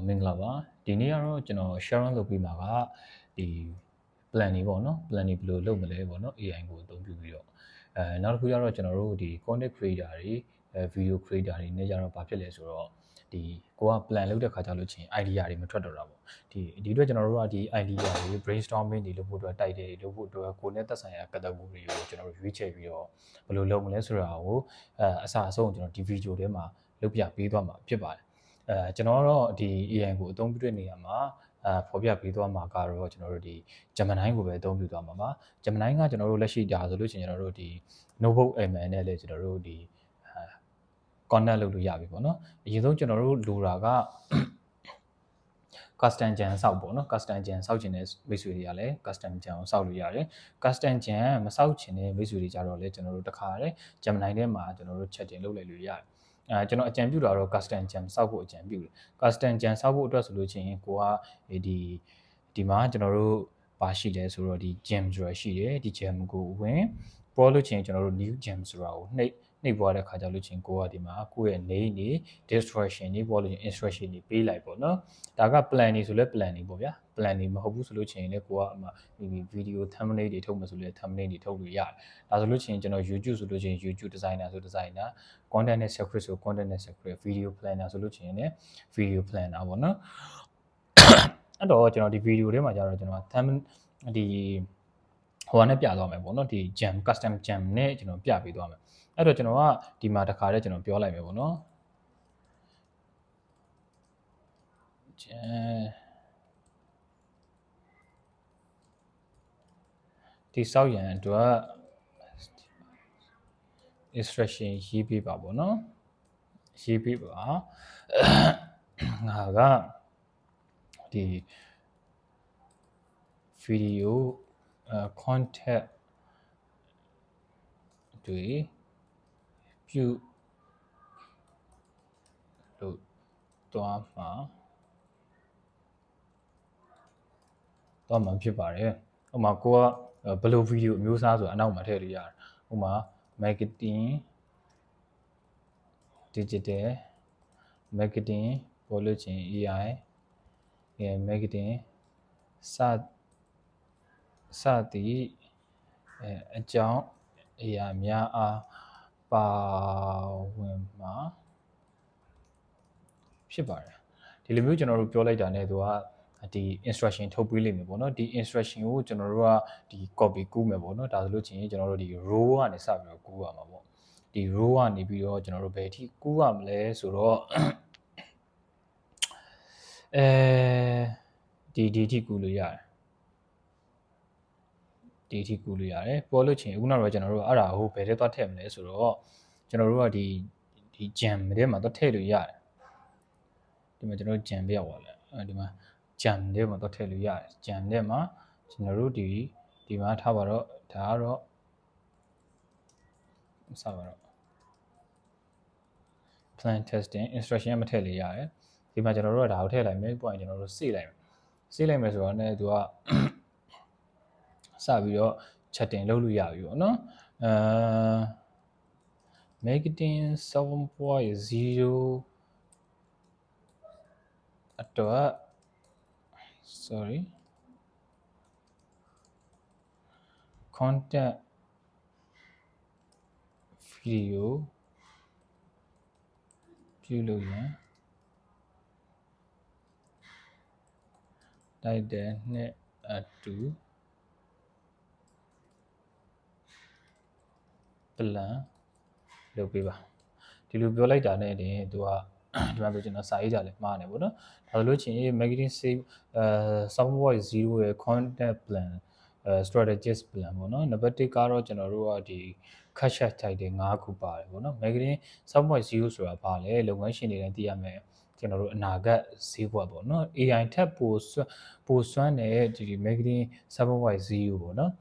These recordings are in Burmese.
မင်္ဂလာပါဒီနေ့ကတော့ကျွန်တော် sharing လုပ်ပြီးမှာကဒီ plan တွေပေါ့နော် plan တွေဘယ်လိုလုပ်မလဲပေါ့နော် AI ကိုအသုံးပြုပြီးတော့နောက်တစ်ခုကျတော့ကျွန်တော်တို့ဒီ content creator တွေvideo creator တွေနဲ့ကြတော့ဘာဖြစ်လဲဆိုတော့ဒီကိုက plan လုပ်တဲ့ခါကျလို့ချင်း idea တွေမထွက်တော့တာပေါ့ဒီအတွက်ကျွန်တော်တို့ကဒီ idea တွေ brainstorming တွေလုပ်ဖို့အတွက်တိုက်တယ်လုပ်ဖို့အတွက်ကိုယ်နဲ့သက်ဆိုင်ရာ category တွေကိုကျွန်တော်တို့ရွေးချယ်ပြီးတော့ဘယ်လိုလုပ်မလဲဆိုတာကိုအစအဆုံးကျွန်တော်ဒီ video ထဲမှာလုပ်ပြပေးသွားမှာဖြစ်ပါတယ်ကျွန်တော်ကတော့ဒီ AI ကိုအသုံးပြုတဲ့နေရာမှာဖော်ပြပေးသွားမှာကတော့ကျွန်တော်တို့ဒီ Gemini ကိုပဲအသုံးပြုသွားမှာပါ Gemini ကကျွန်တော်တို့လက်ရှိဒါဆိုလို့ရှိရင်ကျွန်တော်တို့ဒီ notebook ML နဲ့လည်းကျွန်တော်တို့ဒီ content လုပ်လို့ရပြီပေါ့နော်အရင်ဆုံးကျွန်တော်တို့လိုတာကcustom gen ဆောက်ပေါ့နော် custom gen ဆောက်ချင်တဲ့မိတ်ဆွေတွေကလည်း custom gen ကိုဆောက်လို့ရတယ် custom gen မဆောက်ချင်တဲ့မိတ်ဆွေတွေကြတော့လည်းကျွန်တော်တို့တခါတည်း Gemini ထဲမှာကျွန်တော်တို့ chatting လုပ်လိုက်လို့ရတယ်ကျွန်တော်အကြံပြုတာတော့ custom gen ဆောက်ဖို့အကြံပြုတယ် custom gen ဆောက်ဖို့အတွက်ဆိုလို့ချင်းကိုကဒီမှာကျွန်တော်တို့ပါရှိတယ်ဆိုတော့ဒီ gem ဆိုတာရှိတယ်ဒီ gem ကိုဝင်ပေါ်လို့ချင်းကျွန်တော်တို့ new gem ဆိုတာကိုနှိပ်ပွားတဲ့ခါကျလို့ချင်းကိုကဒီမှာကိုယ့်ရဲ့ name တွေ description တွေပေါ်လို့ချင်း instruction တွေပေးလိုက်ပေါ့နော်ဒါက plan တွေဆိုလဲ plan တွေပေါ့ဗျာ plan တွေမဟုတ်ဘူးဆိုလို့ချင်းလည်းကိုကအမှ video thumbnail တွေထုတ်မှဆိုလဲ thumbnail တွေထုတ်လို့ရတယ်ဒါဆိုလို့ချင်းကျွန်တော် YouTube ဆိုလို့ချင်း YouTube designer ဆို designer content နဲ့ script ဆို content နဲ့ script video planner ဆိုလို့ချင်းလည်း video planner ပေါ့နော်အဲ့တော့ကျွန်တော်ဒီ video ထဲမှာကျတော့ကျွန်တော် thumbnail ဒီဟိုနဲ့ပြသွားမယ်ပေါ့နော်ဒီ gem custom gem နဲ့ကျွန်တော်ပြပေးသွားမယ်အဲ့တော့ကျွန်တော်ကဒီမှာတစ်ခါတည်းကျွန်တော်ပြောလိုက်မယ်ပေါ့နော်ဒီစောက်ရန်အတွက် instruction ရေးပေးပါပေါ့နော်ရေးပေးပါငါကဒီ video content တွေပြုလို့သွားမှာဖြစ်ပါတယ်ဥပမာကိုကဘယ်လို video အမျိုးအစားဆိုတာအနောက်မှာထည့်လို့ရတယ်ဥပမာ marketing digital marketing ပေါ်လို့ချင်း AI marketing စသည်အကြောင်းအရာများအားပါဝင်မှာဖြစ်ပါတယ်ဒီလိုမျိုးကျွန်တော်တို့ပြောလိုက်တာ ਨੇ သူကဒီ instruction ထုတ်ပေးလိမ့်မယ်ပေါ့နော်ဒီ instruction ကိုကျွန်တော်တို့ကဒီ copy ကူးမယ်ပေါ့နော်ဒါဆိုလို့ချင်းကျွန်တော်တို့ဒီ row ကနေစပြီးတော့ကူးရမှာပေါ့ဒီ row ကနေပြီးတော့ကျွန်တော်တို့ဘယ်အထိကူးရမလဲဆိုတော့ဒီအထိကူးလို့ရတယ်ဒီအထိကူးလို့ရတယ်ပေါ်လို့ချင်းအခုနောက်တော့ကျွန်တော်တို့အဲ့ဒါကိုဘယ်ထဲသွားထည့်မလဲဆိုတော့ကျွန်တော်တို့ကဒီ gem ထဲမှာသွားထည့်လို့ရတယ်ဒီမှာကျွန်တော် gem ပြရောက်သွားလဲဒီမှာ gem ထဲမှာသွားထည့်လို့ရတယ် gem ထဲမှာကျွန်တော်တို့ဒီမှာထားပါတော့ဒါကတော့စပါတော့ plan testing instruction မထည့်လို့ရတယ်ဒီမှာကျွန်တော်တို့ကဒါကိုထည့်လိုက်မယ်ပေါ့ရင်ကျွန်တော်တို့စေ့လိုက်မယ်ဆိုတော့ねသူကစပြီးတော့ chatting လုပ်လို့ရပြီပေါ့နော်marketing 7.0 အတွက် sorry content video ပြုလုပ်ရန်တိုက်တယ်နဲ့အတူplan လုပ်ပေးပါဒီလိုပြောလိုက်တာနဲ့တင်သူကဒီမှာပြောကျွန်တော်စာရေးကြလဲမှားနေပေါ့နော်ဒါဆိုလို့ချင်း marketing save 7.0 ရဲ့ content plan strategist plan ပေါ့နော်နံပါတ်1ကတော့ကျွန်တော်တို့ကဒီ cash type တွေ5ခုပါတယ်ပေါ့နော် marketing 7.0 ဆိုတာဘာလဲလုပ်ငန်းရှင်တွေလည်းသိရမယ်ကျွန်တော်တို့အနာဂတ်ဈေးကွက်ပေါ့နော် AI ထက်ပိုစွမ်းတဲ့ဒီ marketing 7.0 ပေါ့နော်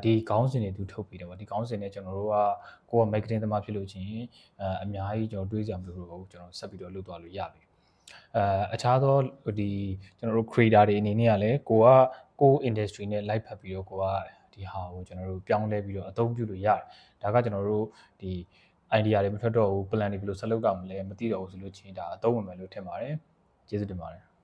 ဒီခေါင်းစဉ်တွေသူထုတ်ပြီးတယ်ပေါ့ဒီခေါင်းစဉ်နဲ့ကျွန်တော်တို့ကကိုယ်က marketing သမားဖြစ်လို့ချင်းအများကြီးကျွန်တော်တွေးကြမလို့တော့ကျွန်တော်ဆက်ပြီးတော့လုပ်သွားလို့ရပြီအခြားသောဒီကျွန်တော်တို့ creator တွေအနေနဲ့ကလည်းကို industry နဲ့ live ဖတ်ပြီးတော့ကိုကဒီဟာကိုကျွန်တော်တို့ပြောင်းလဲပြီးတော့အသုံးပြုလို့ရတယ်ဒါကကျွန်တော်တို့ဒီ idea တွေမထွက်တော့ဘူး plan တွေဘယ်လိုဆက်လုပ်ကြမလဲမသိတော့ဘူးဆိုလို့ချင်းဒါအသုံးဝင်မယ်လို့ထင်ပါတယ် ကျေးဇူးတင်ပါတယ်